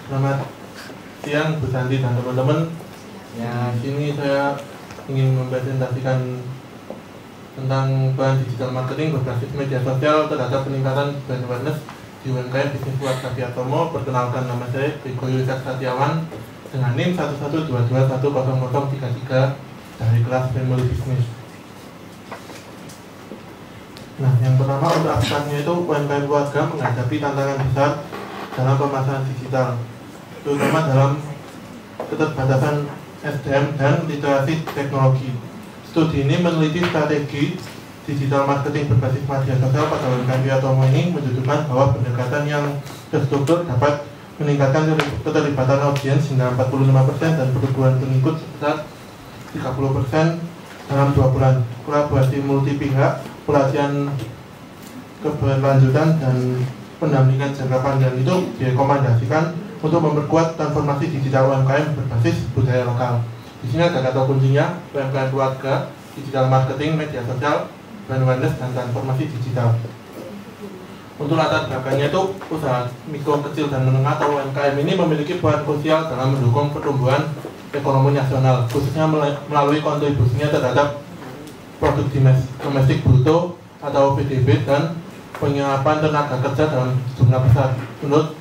Selamat siang Bu Santi dan teman-teman. Ya, sini saya ingin mempresentasikan tentang bahan digital marketing berbasis media sosial terhadap peningkatan brand awareness di UMKM Bisnis Keluarga Piatomo. Perkenalkan, nama saya Riko Yulisak Satyawan dengan NIM 112210033 dari kelas Family Business. Nah, yang pertama untuk abstraknya itu UMKM keluarga menghadapi tantangan besar dalam pemasaran digital, terutama dalam keterbatasan SDM dan literasi teknologi. Studi ini meneliti strategi digital marketing berbasis media sosial pada UMKM Piatomo ini menunjukkan bahwa pendekatan yang terstruktur dapat meningkatkan keterlibatan audiens hingga 45% dan pertumbuhan pengikut sebesar 30% dalam 2 bulan. Kolaborasi multi pihak, pelatihan keberlanjutan dan pendampingan jangka panjang itu direkomendasikan untuk memperkuat transformasi digital UMKM berbasis budaya lokal. Di sini ada kata kuncinya: UMKM keluarga, digital marketing, media sosial, brand awareness, dan transformasi digital. Untuk latar belakangnya itu, usaha mikro, kecil, dan menengah atau UMKM ini memiliki peran krusial dalam mendukung pertumbuhan ekonomi nasional, khususnya melalui kontribusinya terhadap produk domestik bruto atau PDB dan penyerapan tenaga kerja dalam jumlah besar. Menurut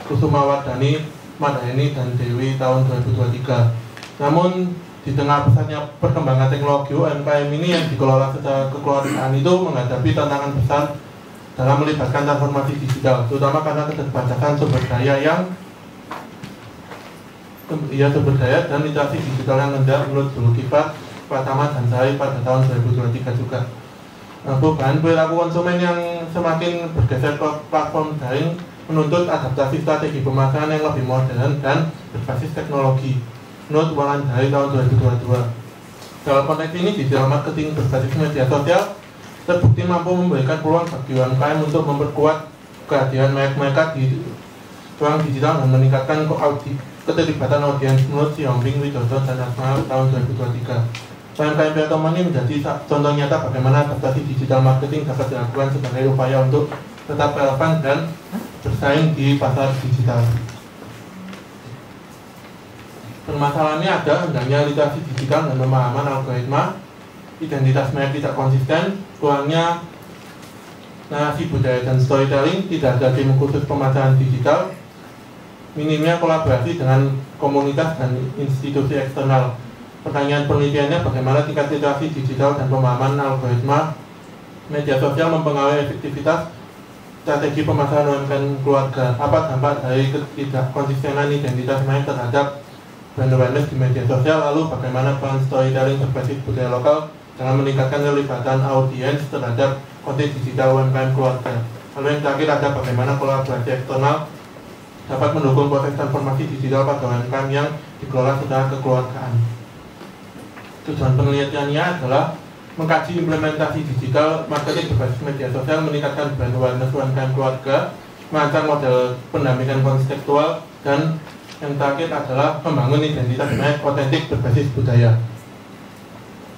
Kusumawardhani, Madayani, dan Dewi tahun 2023. Namun di tengah pesatnya perkembangan teknologi, UMKM ini yang dikelola secara kekeluargaan itu menghadapi tantangan besar dalam melibatkan transformasi digital, terutama karena keterbatasan sumber daya dan literasi digital yang rendah menurut Zulkifli Pratama dan Sari pada tahun 2023 juga. Perubahan perilaku konsumen yang semakin bergeser ke platform daring menuntut adaptasi strategi pemasaran yang lebih modern dan berbasis teknologi. Menurut Walan dari tahun 2022. Dalam konteks ini, digital marketing berbasis media sosial terbukti mampu memberikan peluang bagi UMKM untuk memperkuat kehadiran mereka di ruang digital dan meningkatkan keterlibatan audiens. Menurut Siombing Widodo dan Asma tahun 2023. UMKM Piatomo ini menjadi contoh nyata bagaimana adaptasi digital marketing dapat dilakukan sebagai upaya untuk tetap relevan dan bersaing di pasar digital. Permasalahannya ada hendaknya literasi digital dan pemahaman algoritma, identitas merek tidak konsisten, kurangnya narasi budaya dan storytelling, tidak ada tim khusus pemasaran digital, minimnya kolaborasi dengan komunitas dan institusi eksternal. Pertanyaan penelitiannya, bagaimana tingkat literasi digital dan pemahaman algoritma media sosial mempengaruhi efektivitas strategi pemasaran UMKM keluarga. Apa dampak dari ketidakkonsistenan identitas merek terhadap brand awareness di media sosial? Lalu bagaimana peran storytelling berbasis budaya lokal dalam meningkatkan kelibatan audiens terhadap konten digital UMKM keluarga? Lalu yang terakhir ada bagaimana kolaborasi eksternal dapat mendukung proses transformasi digital pada UMKM yang dikelola secara kekeluargaan. Tujuan penelitiannya adalah mengkaji implementasi digital marketing berbasis media sosial, meningkatkan brand awareness UMKM keluarga, merancang model pendampingan konseptual, dan yang terakhir adalah membangun identitas merek otentik berbasis budaya.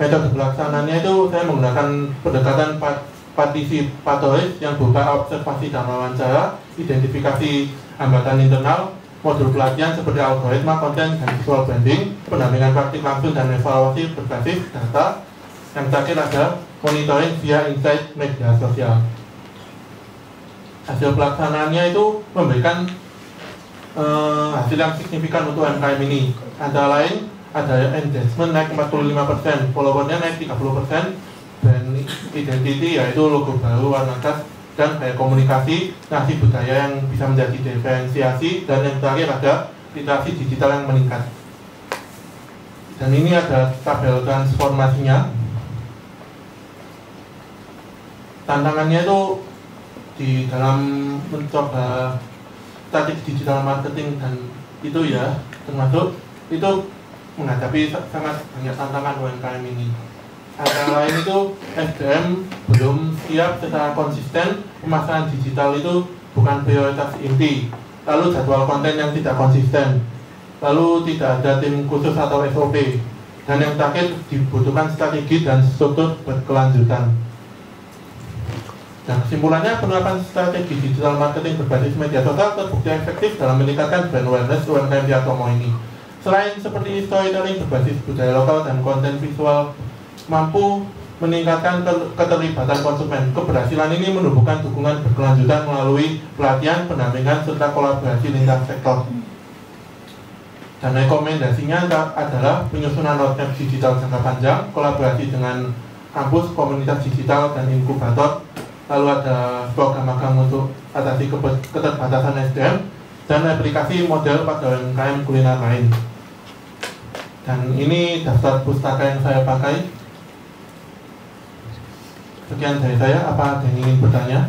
Metode pelaksanaannya itu saya menggunakan pendekatan partisipatoris yang berupa observasi dan wawancara, identifikasi hambatan internal, modul pelatihan seperti algoritma, konten, dan visual branding, pendampingan praktik langsung dan evaluasi berbasis data. Yang terakhir ada monitoring via insight media sosial. Hasil pelaksanaannya itu memberikan hasil yang signifikan untuk UMKM ini. Antara lain ada engagement naik 45%, followernya naik 30%, brand identity yaitu logo baru, warna khas, dan gaya komunikasi, narasi budaya yang bisa menjadi diferensiasi, dan yang terakhir ada literasi digital yang meningkat. Dan ini ada tabel transformasinya. Tantangannya itu di dalam mencoba strategi digital marketing dan itu ya termasuk itu menghadapi sangat banyak tantangan UMKM ini. Antara lain itu SDM belum siap secara konsisten, pemasaran digital itu bukan prioritas inti, lalu jadwal konten yang tidak konsisten, lalu tidak ada tim khusus atau SOP, Dan yang terakhir, dibutuhkan strategi dan struktur berkelanjutan. Nah, kesimpulannya, penerapan strategi digital marketing berbasis media sosial terbukti efektif dalam meningkatkan brand awareness UMKM di Atomo ini. Selain seperti storytelling berbasis budaya lokal dan konten visual mampu meningkatkan keterlibatan konsumen, keberhasilan ini menumbuhkan dukungan berkelanjutan melalui pelatihan, pendampingan, serta kolaborasi lintas sektor. Dan rekomendasinya adalah penyusunan roadmap digital jangka panjang, kolaborasi dengan kampus, komunitas digital, dan inkubator. Lalu ada program magang untuk atasi keterbatasan SDM, dan aplikasi model pada UMKM kuliner lain. Dan ini daftar pustaka yang saya pakai. Sekian dari saya, apa ada yang ingin bertanya?